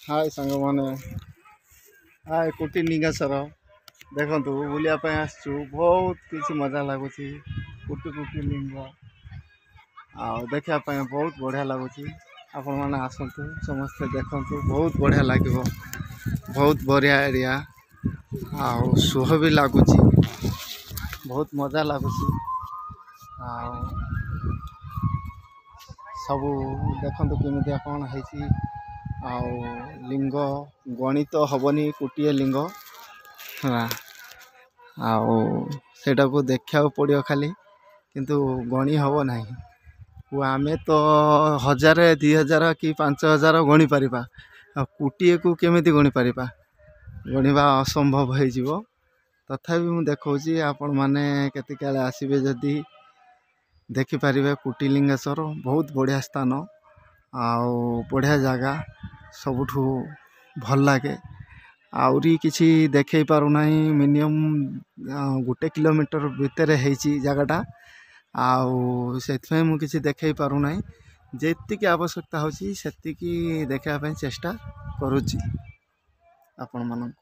हाय सांग मैंने हाय कोटी लिंगेश्वर देखु बुलापी आसचु बहुत किसी मजा लगुच कोटी कोटी लिंग देखापी बहुत बढ़िया लगुच आपण मैंने आसतु समस्ते देखु बहुत बढ़िया लगे बहुत बढ़िया एरिया सुह भी लगुच बहुत मजा लगुच सब देखु केमिया कौन है लिंग गणित हेनी गोटे लिंग सेटा को देखा पड़ो खाली किंतु गणी हम ना आम तो 1000 2000 कि 5000 गणी पार कोटे को केमी गणी पार गणवा असंभव हो तथापि मुझे देखा आपण मैंने केत आसबे जदि देखिपारे कोटिलिंगेश्वर बहुत बढ़िया स्थान बढ़िया जगह सबुठ भल लगे आउरी किसी देखे पारुना मिनिमम 1 किलोमीटर भितर जगटा आउ मुझे देखे पारुना जी आवश्यकता होती देखापी चेष्टा करुच्ची आपण मानक।